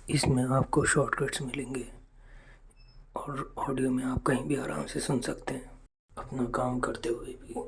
इसमें आपको शॉर्टकट्स मिलेंगे और ऑडियो में आप कहीं भी आराम से सुन सकते हैं, अपना काम करते हुए भी।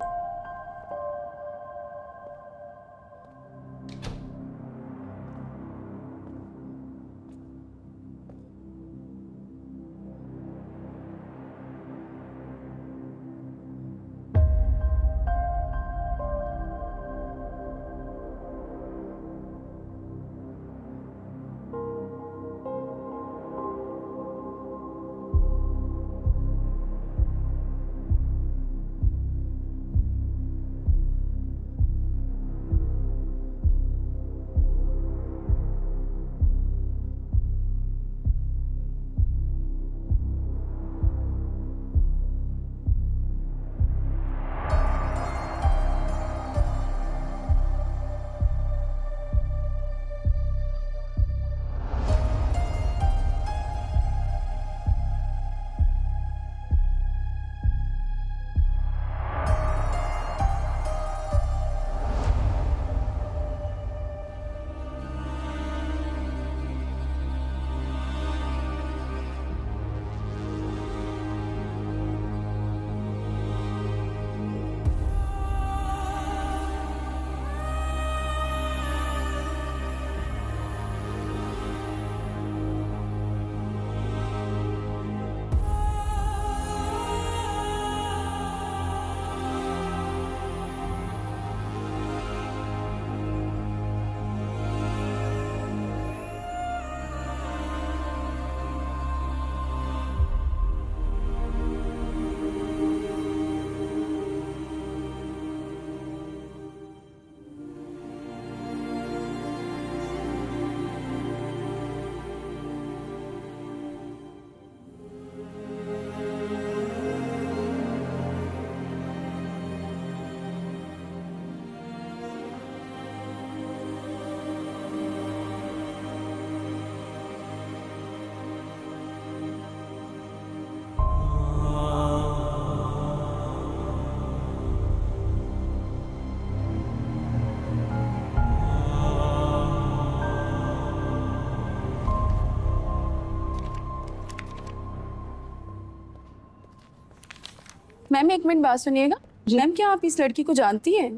मैम एक मिनट बात सुनिएगा। मैम क्या आप इस लड़की को जानती हैं?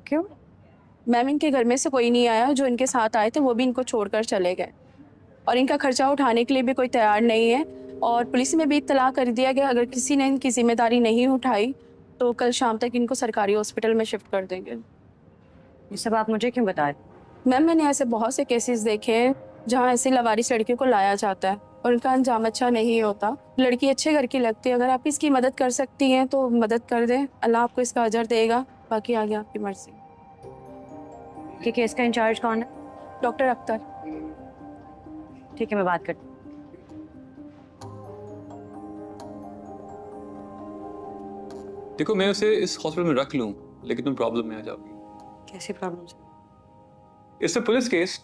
क्यों? मैम इनके घर में से कोई नहीं आया, जो इनके साथ आए थे वो भी इनको छोड़कर चले गए और इनका खर्चा उठाने के लिए भी कोई तैयार नहीं है। और पुलिस में भी इत्तला कर दिया गया, अगर किसी ने इनकी जिम्मेदारी नहीं उठाई तो कल शाम तक इनको सरकारी हॉस्पिटल में शिफ्ट कर देंगे। ये सब आप मुझे क्यों बता रहे? मैम मैंने ऐसे बहुत से केसेस देखे हैं जहाँ ऐसे लवारिस लड़कियों को लाया जाता है और उनका अंजाम अच्छा नहीं होता। लड़की अच्छे घर की लगती है, अगर आप इसकी मदद कर सकती हैं तो मदद कर दें, अल्लाह आपको इसका अजर देगा, बाकी आगे आपकी मर्जी। कि केस का इंचार्ज कौन है? डॉक्टर अख्तर। ठीक है, मैं बात करती हूँ। देखो, मैं उसे इस हॉस्पिटल में रख लूं, लेकिन तुम प्रॉब्लम में आ जाओगी। कैसी प्रॉब्लम है? इससे पुलिस केस।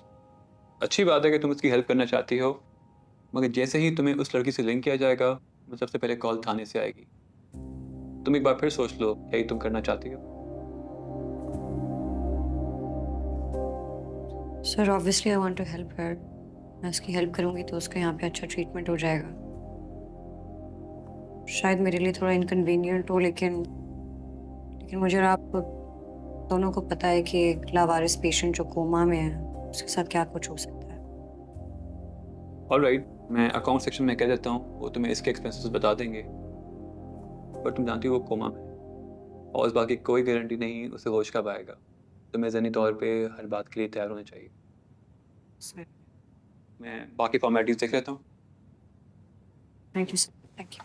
अच्छी बात है कि तुम उसकी हेल्प करना चाहती हो, मगर जैसे ही तुम्हें उस लड़की से लिंक किया जाएगा, वो सबसे पहले कॉल थाने से आएगी। तुम एक बार फिर सोच लो, यही तुम करना चाहती हो? Sir obviously I want to help her. मैं उसकी हेल्प करूंगी तो उसका यहाँ पे अच्छा ट्रीटमेंट हो जाएगा। शायद मेरे लिए थोड़ा इनकन्वीनियंट हो, लेकिन मुझे और आप दोनों को पता है कि एक लावारिस पेशेंट जो कोमा में है उसके साथ क्या कुछ हो सकता है। ऑलराइट, मैं अकाउंट सेक्शन में कह देता हूँ, वो तुम्हें इसके एक्सपेंसेस बता देंगे। पर तुम जानती हो वो कोमा में है और उस बात की कोई गारंटी नहीं उसे होश कब आएगा। तुम्हें ज़हनी तौर पे हर बात के लिए तैयार होना चाहिए। सर मैं बाकी फॉर्मेलिटीज देख लेता हूँ। Thank you sir, thank you.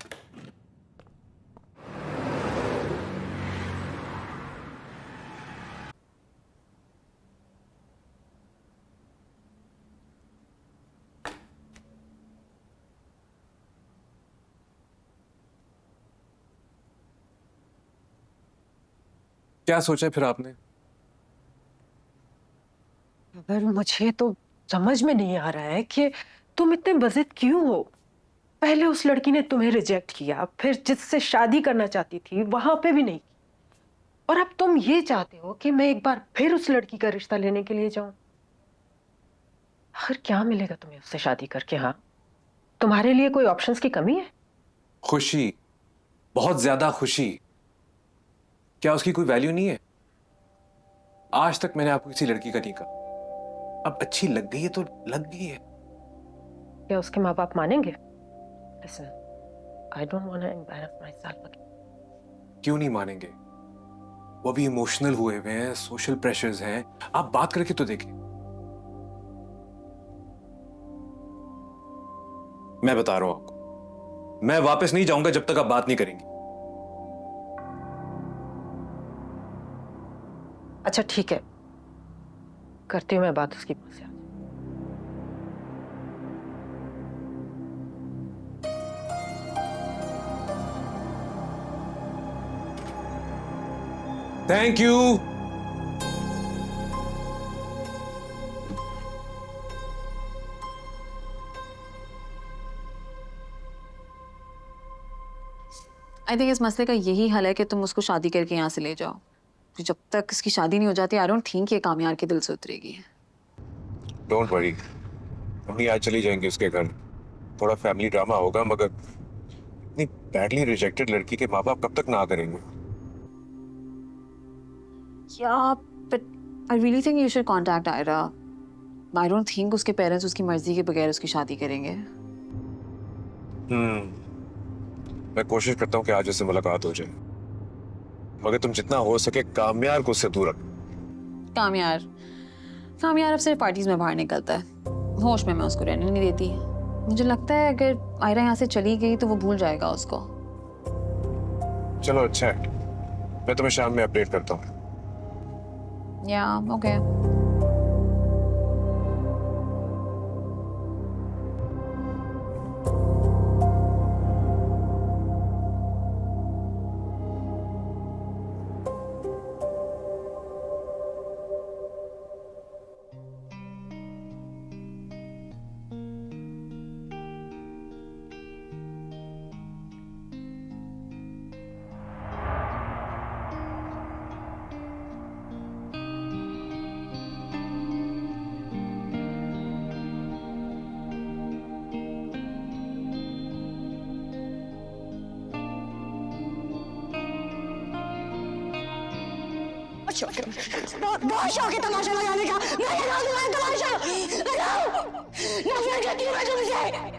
क्या सोचा फिर आपने? पर मुझे तो समझ में नहीं आ रहा है कि तुम इतने बज़िद क्यों हो। पहले उस लड़की ने तुम्हें रिजेक्ट किया, फिर जिससे शादी करना चाहती थी वहां पे भी नहीं की, और अब तुम ये चाहते हो कि मैं एक बार फिर उस लड़की का रिश्ता लेने के लिए जाऊं। आखिर क्या मिलेगा तुम्हें उससे शादी करके? हाँ, तुम्हारे लिए कोई ऑप्शंस की कमी है? खुशी, बहुत ज्यादा खुशी। क्या उसकी कोई वैल्यू नहीं है? आज तक मैंने आपको किसी लड़की का नहीं कहा, अब अच्छी लग गई है तो लग गई है। क्या उसके माँ बाप मानेंगे? Listen, I don't want to embarrass myself again. क्यों नहीं मानेंगे? वो भी इमोशनल हुए हुए हैं, सोशल प्रेशर्स हैं। आप बात करके तो देखें। मैं बता रहा हूं आपको, मैं वापस नहीं जाऊंगा जब तक आप बात नहीं करेंगी। अच्छा ठीक है, करती हूँ मैं बात उसकी माँ से आज। Thank you. आई थिंक इस मसले का यही हल है कि तुम उसको शादी करके यहाँ से ले जाओ। तो जब तक इसकी शादी नहीं हो जाती, आई डोंट थिंक ये कामयार के दिल से उतरेगी। डोंट वरी, मम्मी आज चली जाएंगी उसके घर। थोड़ा फैमिली ड्रामा होगा, मगर इतनी बैडली रिजेक्टेड लड़की के माँ बाप कब तक ना करेंगे? Yeah, but I really think you should contact Ira. I don't think उसके पेरेंट्स उसकी मर्जी के बगैर उसकी शादी करेंगे। मैं कोशिश करता हूँ कि आज उससे मुलाकात हो जाए, मगर तुम जितना हो सके कामयार को उससे दूर रखो। कामयार अब सिर्फ पार्टीज में बाहर निकलता है, होश में मैं उसको रहने नहीं देती। मुझे लगता है अगर आयरा यहाँ से चली गई तो वो भूल जाएगा उसको। चलो अच्छा है, मैं तुम्हें शाम में अपडेट करता हूँ। Yeah, okay. बहुत शौक है तमाशा लगाने का। मैं लगा दूंगा तमाशा, लगाओ। नफरत करती हूँ मैं तुमसे।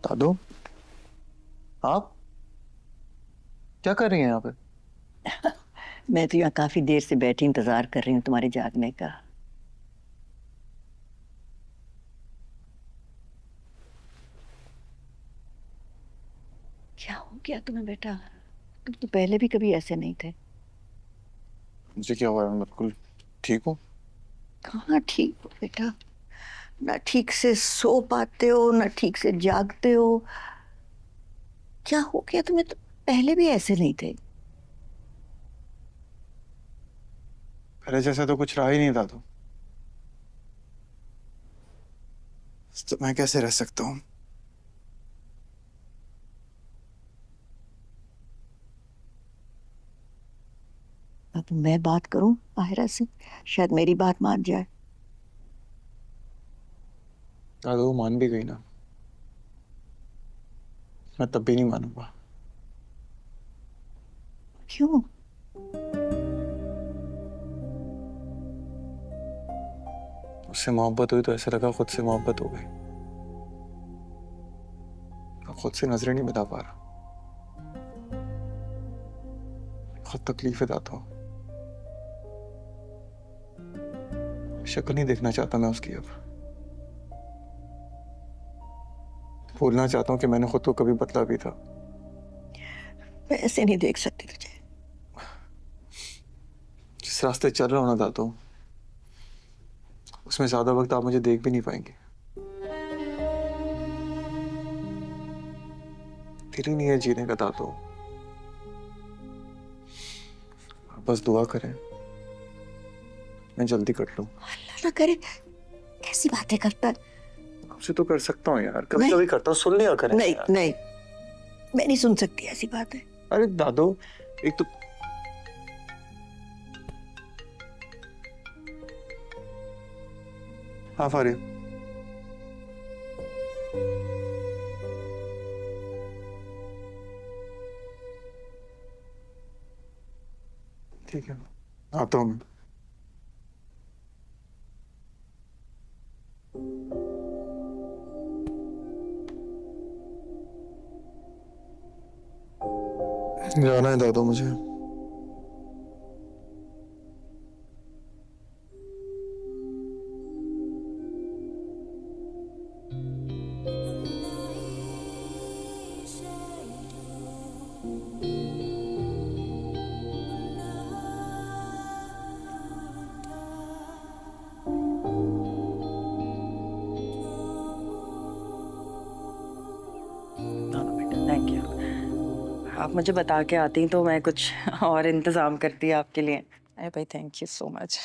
दादू, आप क्या कर रही हैं यहाँ पे? मैं तो यहाँ काफी देर से बैठी इंतजार कर रही हूँ तुम्हारे जागने का। क्या हो गया तुम्हें बेटा? तुम तो पहले भी कभी ऐसे नहीं थे। मुझे क्या हुआ है? मैं बिल्कुल ठीक हूँ। कहाँ ठीक हो बेटा? ना ठीक से सो पाते हो, ना ठीक से जागते हो। क्या हो गया तुम्हें? तो पहले भी ऐसे नहीं थे। पहले जैसा तो कुछ रहा ही नहीं दादू। तो मैं कैसे रह सकता हूँ? अब मैं बात करूं आहिरा से, शायद मेरी बात मान जाए। दादू मान भी गई ना, मैं तब भी नहीं मानूंगा। क्यों? उससे मोहब्बत हुई तो ऐसा लगा खुद से मोहब्बत हो गई। खुद से नजरें नहीं मिला पा रहा, बहुत तकलीफ है दाता। शक्ल नहीं देखना चाहता मैं उसकी। अब बोलना चाहता हूँ कि मैंने खुद को कभी बदला भी था। मैं ऐसे नहीं देख सकती तुझे। जिस रास्ते चल रहा हूँ ना दातो, उसमें ज्यादा वक्त आप मुझे देख भी नहीं पाएंगे। दिल ही नहीं है जीने का दातो। आप बस दुआ करें मैं जल्दी कट लूं। अल्लाह ना करे, कैसी बातें करता है। आपसे तो कर सकता हूँ यार, कभी नहीं। कभी करता हूँ, सुन लिया करें। नहीं यार। नहीं, मैं नहीं सुन सकती ऐसी बातें। अरे दादो, एक तो हाँ फारिया, ठीक है आता हूँ मैं। जाना है दादो मुझे। Thank you. आप मुझे बता के आती तो मैं कुछ और इंतज़ाम करती आपके लिए। अरे भाई थैंक यू सो मच।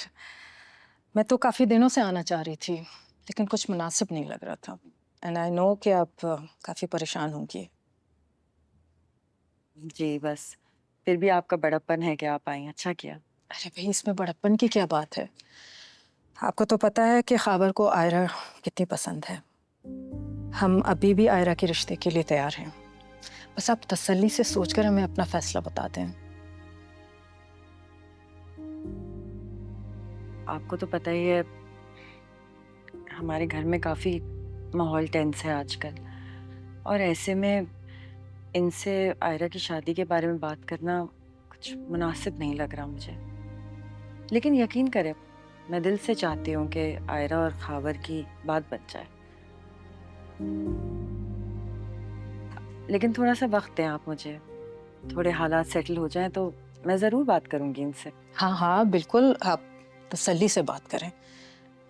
मैं तो काफ़ी दिनों से आना चाह रही थी, लेकिन कुछ मुनासिब नहीं लग रहा था। एंड आई नो कि आप काफ़ी परेशान होंगी। जी बस, फिर भी आपका बड़प्पन है कि आप आई, अच्छा किया। अरे भाई इसमें बड़प्पन की क्या बात है। आपको तो पता है कि ख़ाबर को आयरा कितनी पसंद है। हम अभी भी आयरा के रिश्ते के लिए तैयार हैं। बस आप तसल्ली से सोचकर हमें अपना फैसला बता दें। आपको तो पता ही है हमारे घर में काफ़ी माहौल टेंस है आजकल, और ऐसे में इनसे आयरा की शादी के बारे में बात करना कुछ मुनासिब नहीं लग रहा मुझे। लेकिन यकीन करें, मैं दिल से चाहती हूँ कि आयरा और खावर की बात बन जाए। लेकिन थोड़ा सा वक्त दें आप मुझे, थोड़े हालात सेटल हो जाएं तो मैं ज़रूर बात करूँगी इनसे। हाँ हाँ बिल्कुल, आप तसल्ली से बात करें।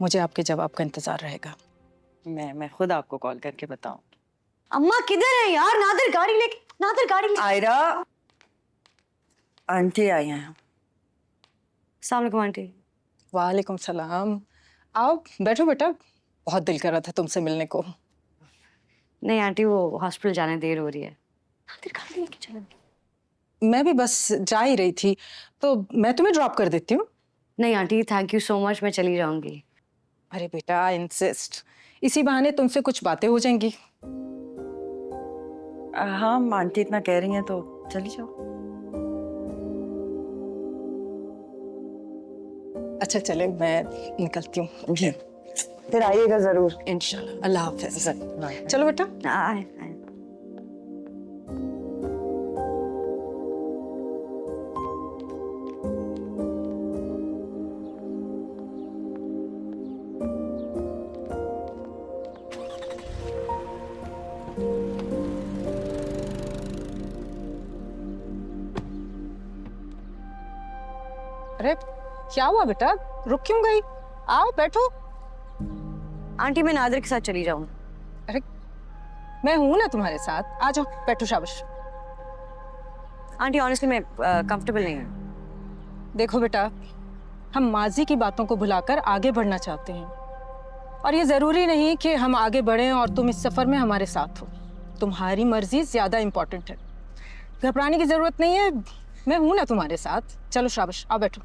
मुझे आपके जवाब का इंतज़ार रहेगा। मैं खुद आपको कॉल करके बताऊँ। अम्मा किधर है यार? नादिर गाड़ी लेके, नादिर गाड़ी ले। आयरा, आंटी आई हैं। अस्सलाम वालेकुम आंटी। वालेकुम सलाम। आओ बैठो बेटा, बहुत दिल कर रहा था तुमसे मिलने को। नहीं आंटी, वो हॉस्पिटल जाने देर हो रही है। नादिर गाड़ी लेके चलो। मैं भी बस जा ही रही थी, तो मैं तुम्हें ड्रॉप कर देती हूँ। नहीं aunty, thank you so much, मैं चली जाऊंगी। अरे बेटा आई इंसिस्ट, इसी बहाने तुमसे कुछ बातें हो जाएंगी। हाँ आंटी इतना कह रही हैं तो चली जाओ। अच्छा चले, मैं निकलती हूँ। जी, फिर आइएगा ज़रूर। इंशाल्लाह। अल्लाह हाफ़िज़। चलो बेटा। आए आए। अरे क्या हुआ बेटा, रुक क्यों गई? आओ बैठो। आंटी मैं नादिर के साथ चली जाऊँ। अरे मैं हूं ना तुम्हारे साथ, आ जाओ बैठो। शाबाश। आंटी ऑनेस्टली मैं कंफर्टेबल नहीं हूँ। देखो बेटा, हम माजी की बातों को भुलाकर आगे बढ़ना चाहते हैं, और ये जरूरी नहीं कि हम आगे बढ़ें और तुम इस सफर में हमारे साथ हो। तुम्हारी मर्जी ज्यादा इंपॉर्टेंट है। घबराने की जरूरत नहीं है, मैं हूं ना तुम्हारे साथ। चलो शाबाश, आओ बैठो।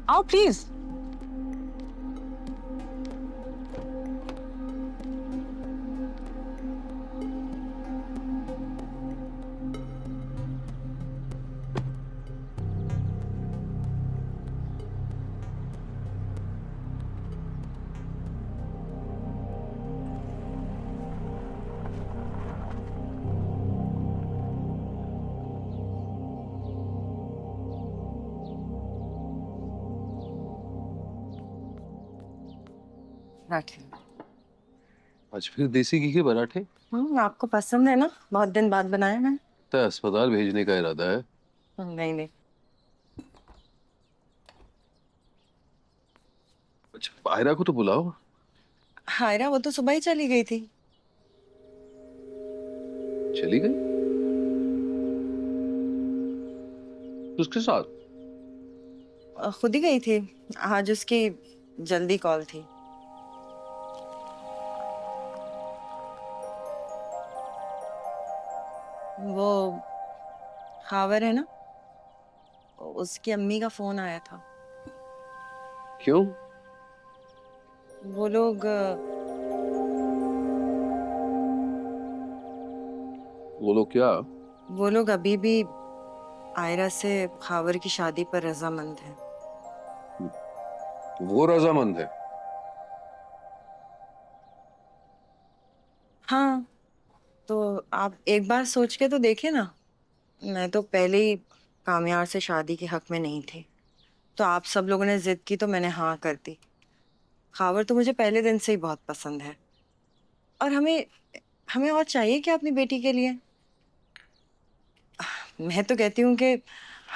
आओ प्लीज। पराठे। आज फिर देसी घी के पराठे? आपको पसंद है ना, बहुत दिन बाद बनाए मैंने। तो अस्पताल भेजने का इरादा है? नहीं नहीं। अच्छा, आयरा को तो बुलाओ। आयरा वो तो सुबह ही चली गई थी। चली गई? उसके साथ? खुद ही गई थी, आज उसकी जल्दी कॉल थी। वो खावर है ना, उसकी अम्मी का फोन आया था। क्यों? वो लोग क्या? वो लोग अभी भी आयरा से खावर की शादी पर रजामंद हैं। वो रजामंद है? हाँ, तो आप एक बार सोच के तो देखे ना। मैं तो पहले ही कामयार से शादी के हक में नहीं थी, तो आप सब लोगों ने जिद की तो मैंने हाँ कर दी। खावर तो मुझे पहले दिन से ही बहुत पसंद है, और हमें हमें और चाहिए क्या अपनी बेटी के लिए। मैं तो कहती हूँ कि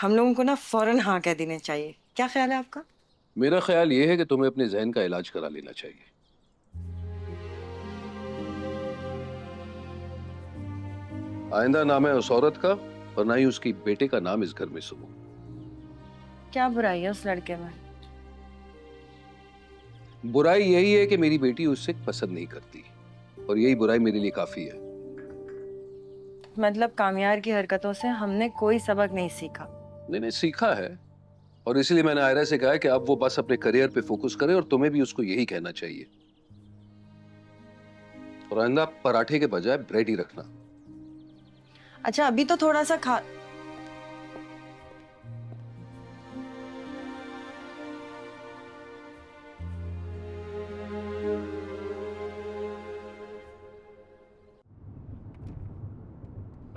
हम लोगों को ना फौरन हाँ कह देने चाहिए। क्या ख्याल है आपका? मेरा ख्याल ये है कि तुम्हें अपने जहन का इलाज करा लेना चाहिए। आइंदा नाम है उस औरत का, और ना ही उसकी बेटे का नाम इस घर में सुनो। क्या बुराई है उस लड़के में? बुराई यही है कि मेरी बेटी उससे पसंद नहीं करती, और यही बुराई मेरे लिए काफी है। मतलब कामयार की हरकतों से हमने कोई सबक नहीं सीखा? नहीं, सीखा है, और इसलिए मैंने आयरा से कहा कि अब वो बस अपने करियर पे फोकस करे, और तुम्हें भी उसको यही कहना चाहिए। और आइंदा पराठे के बजाय ब्रेड ही रखना। अच्छा, अभी तो थोड़ा सा खा।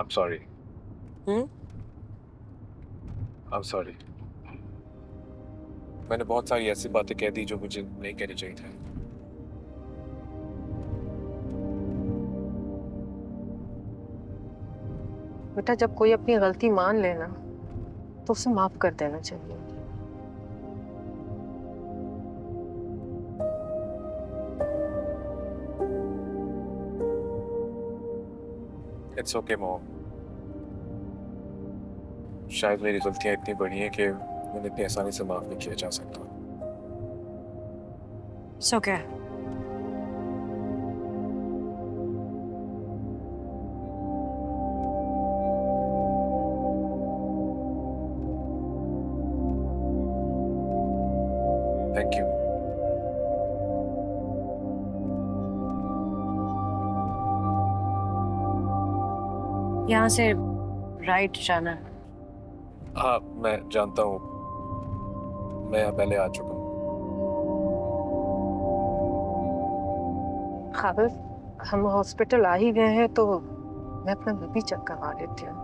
I'm sorry. I'm sorry. मैंने बहुत सारी ऐसी बातें कह दी जो मुझे नहीं कहनी चाहिए थी। बेटा, जब कोई अपनी गलती मान ले ना तो उसे माफ कर देना चाहिए। It's okay, Mom. शायद मेरी गलतियां इतनी बड़ी हैं कि उन्हें इतनी आसानी से माफ नहीं किया जा सकता। It's okay. Thank you. यहाँ से राइट जाना। हाँ, मैं जानता हूँ, मैं यहाँ पहले आ चुका हूँ। खाबर, हम हॉस्पिटल आ ही गए हैं तो मैं अपना बीपी चेक करवा लेती हूँ।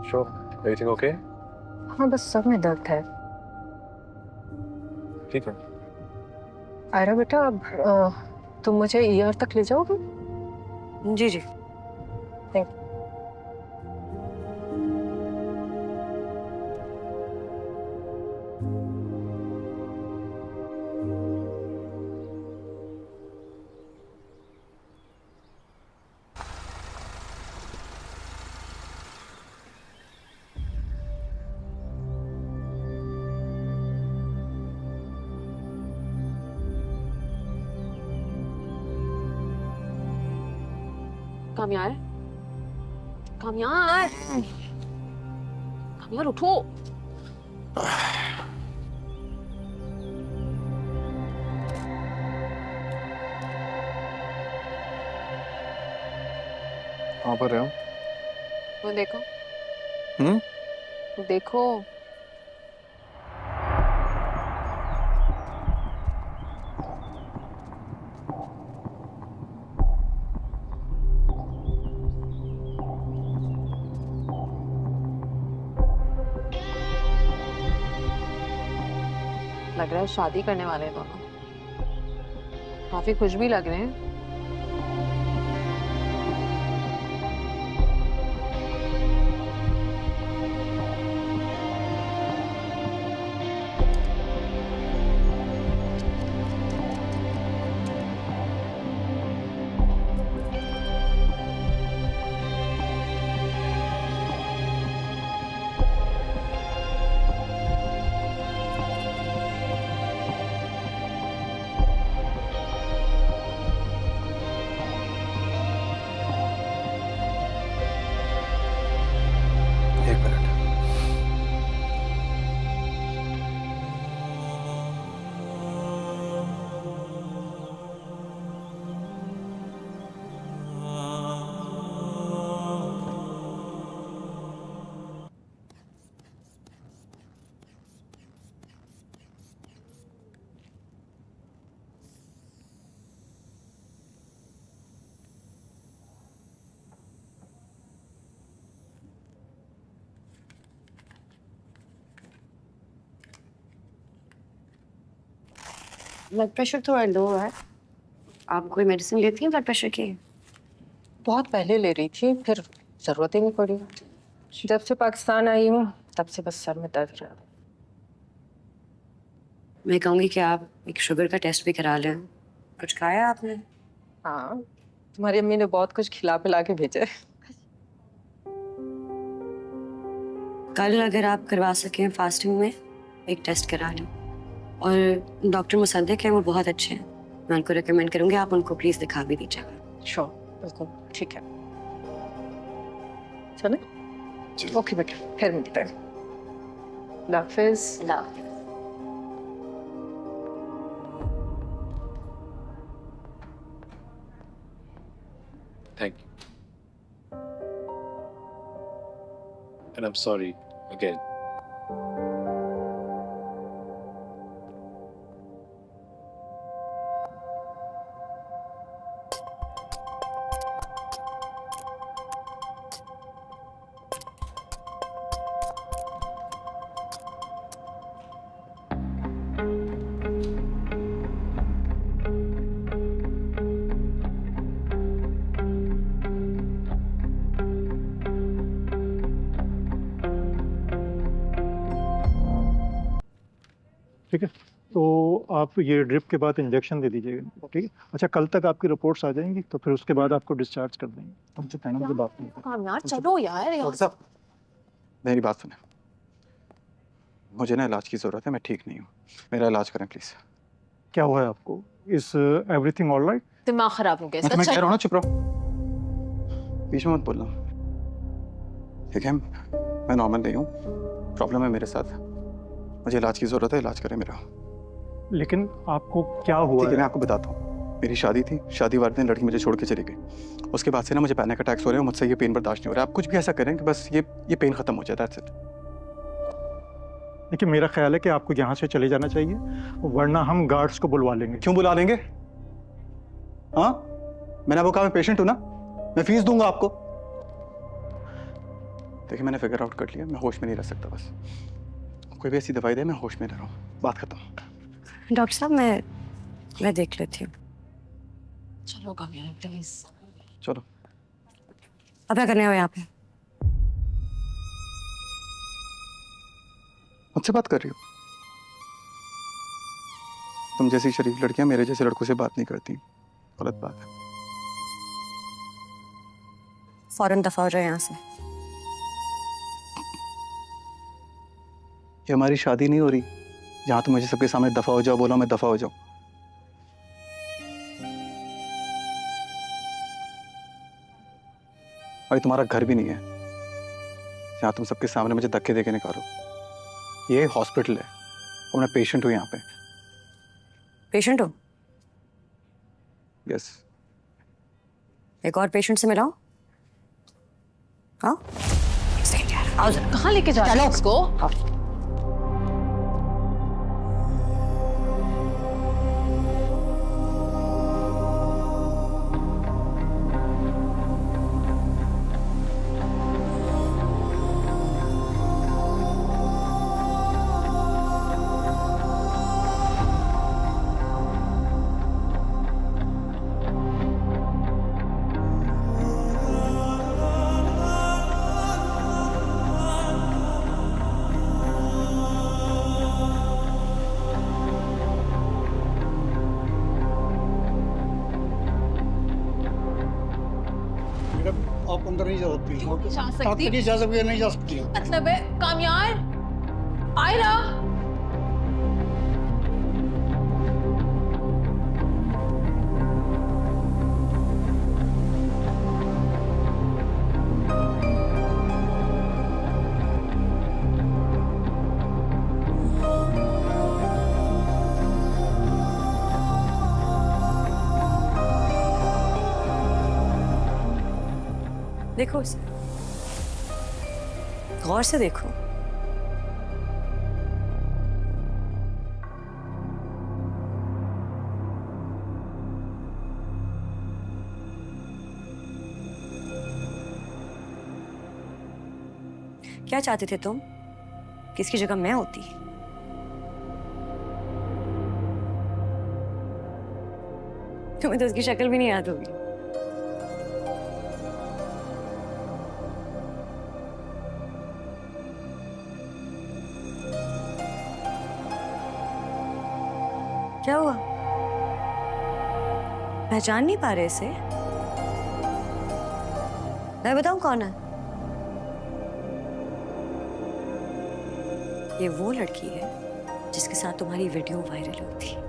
Sure. Everything okay? हाँ, बस सर में दर्द है। ठीक है। आयरा बेटा, अब तुम मुझे ईआर तक ले जाओगे? जी जी। Thank you. कामयार, कामयार, कामयार उठो। कहाँ पर है? वो देखो। हम्म? देखो। लग रहा है शादी करने वाले हैं दोनों। काफी खुश भी लग रहे हैं। एक मिनट। ब्लड प्रेशर थोड़ा लो है। आप कोई मेडिसिन लेती हैं ब्लड प्रेशर की? बहुत पहले ले रही थी, फिर जरूरत ही नहीं पड़ी। जब से पाकिस्तान आई हूँ तब से बस सर में दर्द रहा। मैं कहूँगी कि आप एक शुगर का टेस्ट भी करा लें। कुछ खाया आपने? हाँ, तुम्हारी अम्मी ने बहुत कुछ खिला पिला के भेजे। कल अगर आप करवा सकें फास्टिंग में एक टेस्ट करा लें। और डॉक्टर मुसद्दिक हैं, वो बहुत अच्छे हैं। मैं उनको रिकमेंड करूँगी, आप उनको प्लीज़ दिखा भी दीजिएगा। श्योर, बिल्कुल ठीक है। चले? ओके बेटा, फिर मिलते हैं। अल्लाह हाफिज़। Thank you. And I'm sorry again. ठीक है, तो आप ये ड्रिप के बाद इंजेक्शन दे दीजिएगा, ठीक है? अच्छा, कल तक आपकी रिपोर्ट्स आ जाएंगी, तो फिर उसके बाद आपको डिस्चार्ज कर देंगे। तुमसे कहना मुझे बात नहीं करनी। काम यार, चलो यार। डॉक्टर साहब, मेरी बात सुने। मुझे ना इलाज की ज़रूरत है, मैं ठीक नहीं हूँ। मेरा इलाज करें प्लीज़। क्या हुआ है आपको? Is everything all right? दिमाग खराब हो गया मैं इसका। कह रहा हूँ ना, चुप रहो, बीच में मत बोलना, ठीक है? मैं नॉर्मल नहीं हूँ, प्रॉब्लम है मेरे साथ, मुझे इलाज की ज़रूरत है, इलाज करें मेरा। लेकिन आपको क्या हुआ ठीक है, है? मैं आपको बताता हूँ। मेरी शादी थी, शादी वाले दिन लड़की मुझे छोड़ के चली गई। उसके बाद से ना मुझे पैनिक अटैक्स हो रहे हैं, मुझसे ये पेन बर्दाश्त नहीं हो रहा है। आप कुछ भी ऐसा करें कि बस ये पेन खत्म हो जाए, दैट्स इट। देखिए, मेरा ख्याल है कि आपको यहाँ से चले जाना चाहिए, वरना हम गार्ड्स को बुलवा लेंगे। क्यों बुला लेंगे? हाँ, मैंने आपको कहा मैं पेशेंट हूँ ना, मैं फीस दूंगा आपको। देखिए, मैंने फिगर आउट कर लिया, मैं होश में नहीं रह सकता। बस कोई भी ऐसी दवाई दे, मैं होश में रह रहा हूँ, बात खत्म। डॉक्टर साहब, मैं देख लेती हूँ। चलो कामयाब प्लीज। चलो। अब क्या करने हो यहाँ पे? मुझसे बात कर रही हो? तुम जैसी शरीफ लड़कियां मेरे जैसे लड़कों से बात नहीं करती, गलत बात है। फौरन दफा हो जाए यहाँ से। ये हमारी शादी नहीं हो रही जहां तुम मुझे सबके सामने दफा हो जाओ, बोलो मैं दफा हो जाऊं। और ये तुम्हारा घर भी नहीं है जहां तुम सबके सामने मुझे धक्के देके निकालो। ये हॉस्पिटल है और मैं पेशेंट हूं यहाँ पे। पेशेंट हो? यस। एक और पेशेंट से मिलाओ। हाँ, आओ जरा। कहाँ लेके जा रहे हो उसको? मैडम आप अंदर नहीं जा सकती। क्यों नहीं जा आप सकती? नहीं जा सकती, नहीं जा सकती। मतलब है कामयार आयरा। देखो उसे, गौर से देखो। क्या चाहते थे तुम? किसकी जगह मैं होती? तुम्हें तो उसकी शक्ल भी नहीं याद होगी। क्या हुआ? पहचान नहीं पा रहे इसे? मैं बताऊं कौन है? ये वो लड़की है जिसके साथ तुम्हारी वीडियो वायरल हुई थी।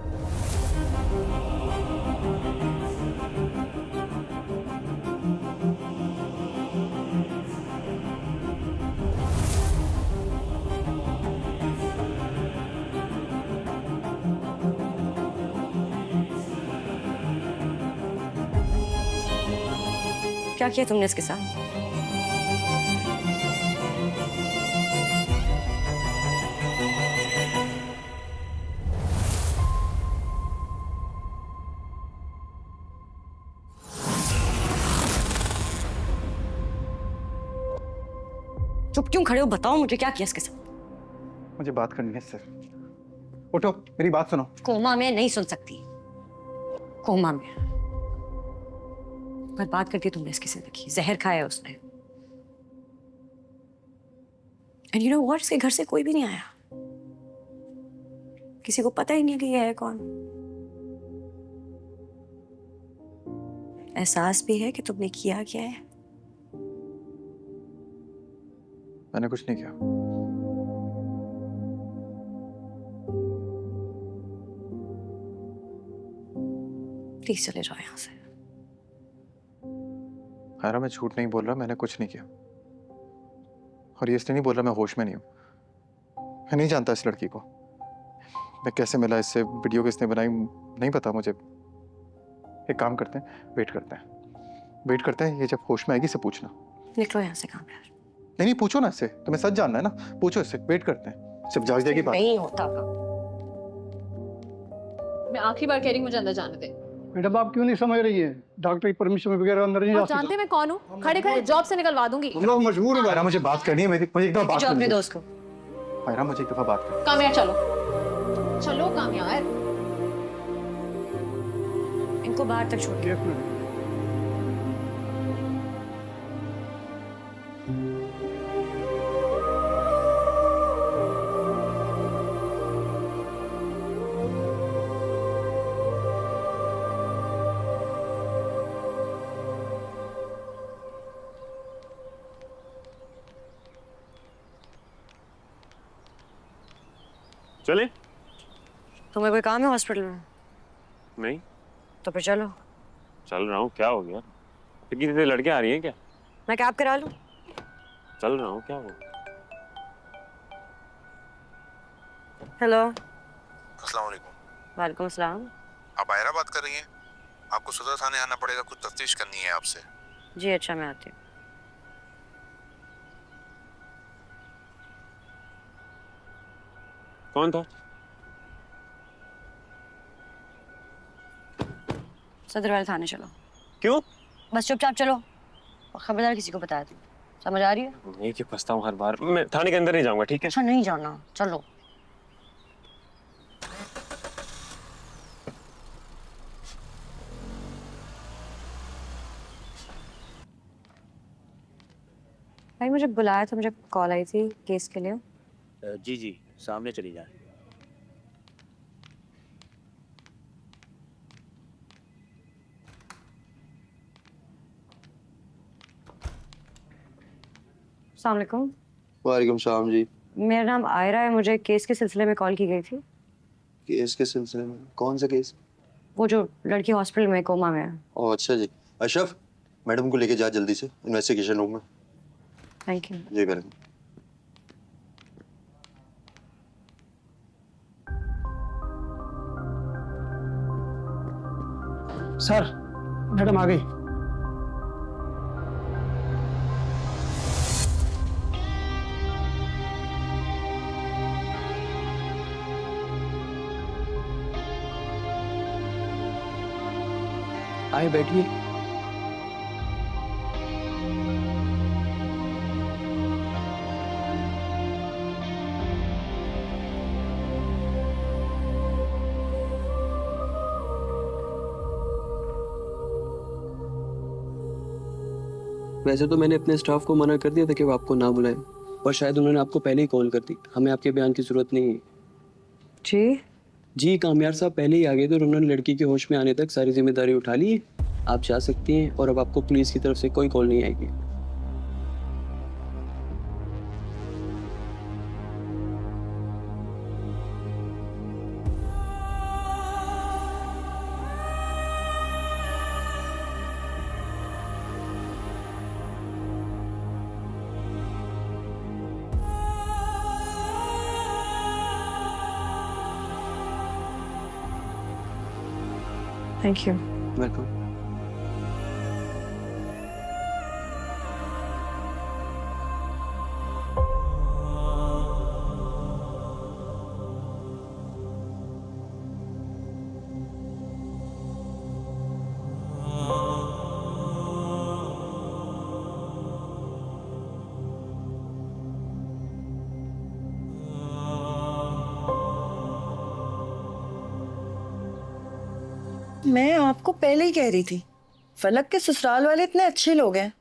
क्या किया तुमने इसके साथ? चुप क्यों खड़े हो? बताओ मुझे, क्या किया इसके साथ? मुझे बात करनी है इससे। उठो, मेरी बात सुनो। कोमा में नहीं सुन सकती। कोमा में बर्बाद कर दी तुमने इसकी जिंदगी। जहर खाया उसने। एंड यू नो व्हाट, इसके घर से कोई भी नहीं आया। किसी को पता ही नहीं कि ये है कौन। एहसास भी है कि तुमने किया क्या है। मैंने कुछ नहीं किया। प्लीज चले जाओ यहां से। आयरा, मैं झूठ नहीं बोल रहा, मैंने कुछ नहीं किया। और ये इसलिए नहीं बोल रहा मैं होश में नहीं हूं। मैं नहीं जानता इस लड़की को। मैं कैसे मिला इससे, वीडियो किसने बनाई, नहीं पता मुझे। एक काम करते हैं, वेट करते हैं। ये जब होश में आएगी इसे पूछना। निकलो यहाँ से कामयार। नहीं, पूछो ना इससे। तुम्हें सच जानना है ना, पूछो इससे। वेट करते हैं, सिर्फ जाग जाएगी बात। नहीं होता। मैं आखिरी बार कह रही हूँ, मुझे अंदर जाने दे। मैडम आप क्यों नहीं समझ रही है? डॉक्टर की परमिशन वगैरह अंदर नहीं जा आप जानते सकते। हैं मैं कौन हूँ? खड़े खड़े जॉब से निकलवा दूंगी। हम लोग मजबूर हैं। आयरा, मुझे बात करनी है। मुझे एक दफा बात जो अपने करनी है। दोस्त को। आयरा, मुझे एक दफा बात करनी कामयार चलो, चलो कामयार। इनको बाहर तक छोड़। है। एक मिनट। चले? तुम्हें कोई काम है हॉस्पिटल में? नहीं, तो फिर चलो। चल रहा हूँ। क्या हो गया? इतनी देर लड़कियां आ रही हैं क्या? मैं कैब करा लूं? चल रहा हूँ। क्या हो? हेलो। अस्सलाम वालेकुम। वालेकुम अस्सलाम। आप आयरा बात कर रही हैं? आपको सदर थाने आना पड़ेगा, कुछ तफ्तीश करनी है आपसे। जी अच्छा, मैं आती हूँ। कौन था? सदर वाले थाने चलो। क्यों? बस चुपचाप चलो और खबरदार किसी को बता दो। समझ आ रही है? नहीं कि फंसता हूँ हर बार। मैं थाने के अंदर नहीं जाऊंगा, ठीक है? अच्छा नहीं जाना, चलो। भाई मुझे बुलाया था, मुझे कॉल आई थी केस के लिए। जी जी, सामने चली जाए। अस्सलाम वालेकुम। वालेकुम सलाम जी। मेरा नाम आयरा है, मुझे केस के सिलसिले में कॉल की गई थी। केस के सिलसिले में? कौन सा केस? वो जो लड़की हॉस्पिटल में कोमा में है। ओह अच्छा जी। अशरफ, मैडम को लेके जा जल्दी से इन्वेस्टिगेशन रूम में। Thank you. जी मैडम। सर, मैडम आ गई। आए बैठिए। वैसे तो मैंने अपने स्टाफ को मना कर दिया था कि वो आपको ना बुलाएं, और शायद उन्होंने आपको पहले ही कॉल कर दी। हमें आपके बयान की जरूरत नहीं है। जी कामयार साहब पहले ही आ गए थे और उन्होंने लड़की के होश में आने तक सारी जिम्मेदारी उठा ली है। आप जा सकती हैं और अब आपको पुलिस की तरफ से कोई कॉल नहीं आएगी। Thank you. वेलकम। मैं आपको पहले ही कह रही थी, फलक के ससुराल वाले इतने अच्छे लोग हैं।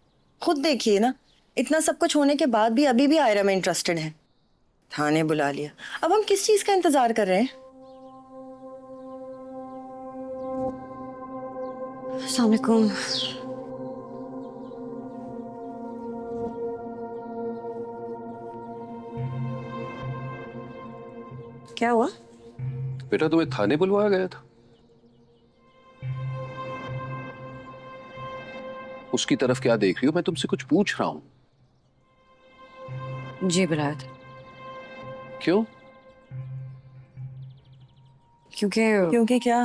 खुद देखिए ना, इतना सब कुछ होने के बाद भी अभी भी आयरा में इंटरेस्टेड है। थाने बुला लिया, अब हम किस चीज का इंतजार कर रहे हैं? अस्सलाम वालेकुम। क्या हुआ? बेटा तुम्हें थाने बुलवाया गया था? उसकी तरफ क्या देख रही हो? मैं तुमसे कुछ पूछ रहा हूँ। जी बुलाया था। क्यों? क्योंकि क्या?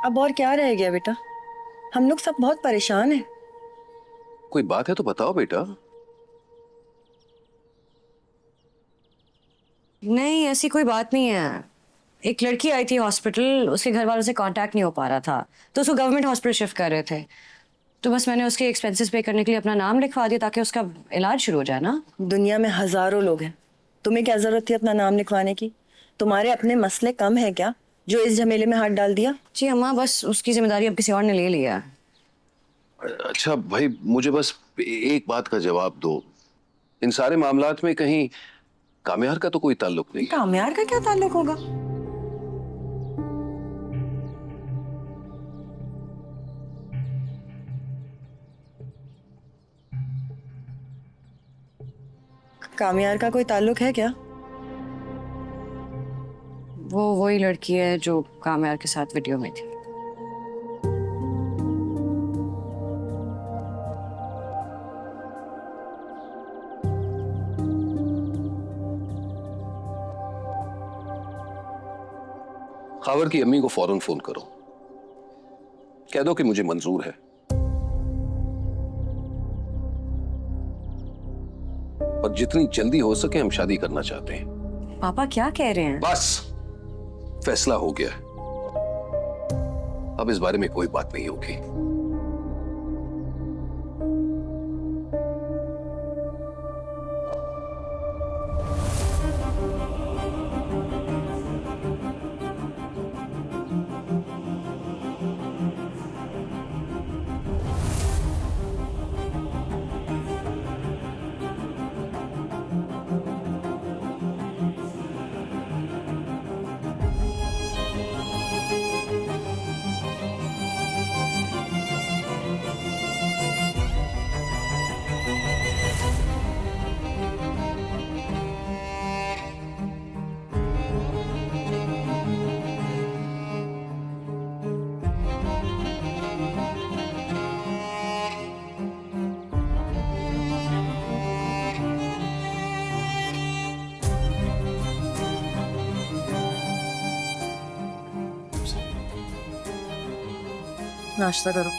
अब और क्या रह गया बेटा? हम लोग सब बहुत परेशान हैं। कोई बात है तो बताओ बेटा। नहीं, ऐसी कोई बात नहीं है। एक लड़की आई थी हॉस्पिटल, उसके घर वालों से कांटेक्ट नहीं हो पा रहा था, तो उसको गवर्नमेंट हॉस्पिटल शिफ्ट कर रहे थे। तो बस मैंने उसके एक्सपेंसेस पे करने के लिए अपना नाम लिखवा दिया ताकि उसका इलाज शुरू हो जाए ना। दुनिया में हजारों लोग हैं, तुम्हें क्या जरूरत थी अपना नाम लिखवाने की? तुम्हारे अपने मसले कम है क्या जो इस झमेले में हाथ डाल दिया? जी अम्मा, बस उसकी जिम्मेदारी अब किसी और ने ले लिया। अच्छा भाई, मुझे बस एक बात का जवाब दो। इन सारे मामलात में कहीं कामयार का तो कोई ताल्लुक नहीं? कामयार का क्या ताल्लुक होगा? कामयार का कोई ताल्लुक है क्या? वो वही लड़की है जो कामयार के साथ वीडियो में थी। खावर की अम्मी को फौरन फोन करो, कह दो कि मुझे मंजूर है। और जितनी जल्दी हो सके हम शादी करना चाहते हैं। पापा क्या कह रहे हैं? बस फैसला हो गया, अब इस बारे में कोई बात नहीं होगी। नाश्ता करो।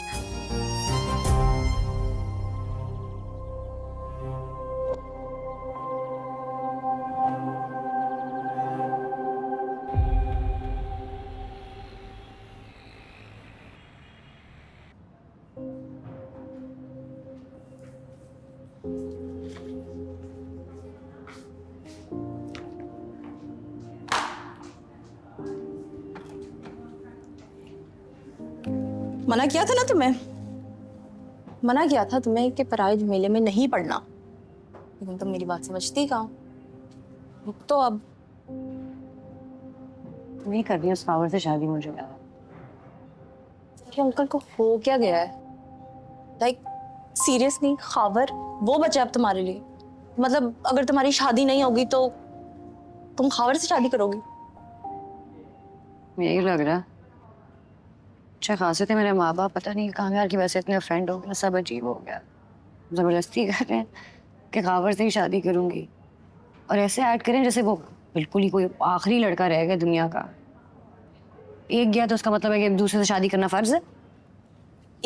मना किया था ना तुम्हें, मना किया था तुम्हें कि पराये झमेले में नहीं पड़ना, लेकिन तुम मेरी बात समझती कहाँ। तो अब नहीं कर रही उस खावर से शादी मुझे। कि अंकल को हो क्या गया है? लाइक सीरियसली खावर वो बचा अब तुम्हारे लिए? मतलब अगर तुम्हारी शादी नहीं होगी तो तुम खावर से शादी करोगी? यही लग रहा। अच्छा खासे थे मेरे माँ बाप, पता नहीं कामयार की वजह से इतने फ्रेंड हो गया, सब अजीब हो गया। जबरदस्ती कर रहे हैं कि खावर से ही शादी करूंगी, और ऐसे ऐड करें जैसे वो बिल्कुल ही कोई आखिरी लड़का रह गया दुनिया का। एक गया तो उसका मतलब है कि दूसरे से शादी करना फर्ज है।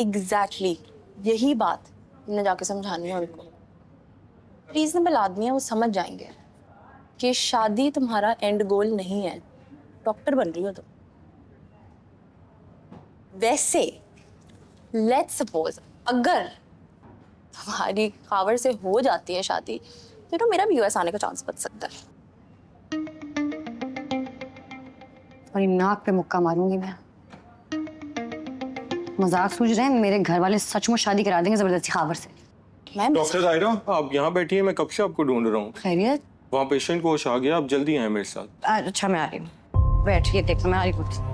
एग्जैक्टली यही बात तुमने जाके समझानी है उनको। रीजनेबल आदमी है, वो समझ जाएंगे कि शादी तुम्हारा एंड गोल नहीं है। डॉक्टर बन रही हो तुम। वैसे लेट्स सपोज अगर तुम्हारी खावर से हो जाती है शादी, तो मेरा भी यूएस आने का चांस बच सकता है। और नाक पे मुक्का मारूंगी मैं। मजाक सूझ रहे हैं? मेरे घर वाले सचमुच शादी करा देंगे जबरदस्ती खावर से। मैं डॉक्टर आयरा, आप यहाँ बैठी हैं, मैं कब से आपको ढूंढ रहा हूँ। खैरियत? वहाँ पेशेंट को होश आ गया, आप जल्दी आए मेरे साथ। अच्छा मैं आ रही हूँ, बैठ ये देख मैं आ रही हूँ।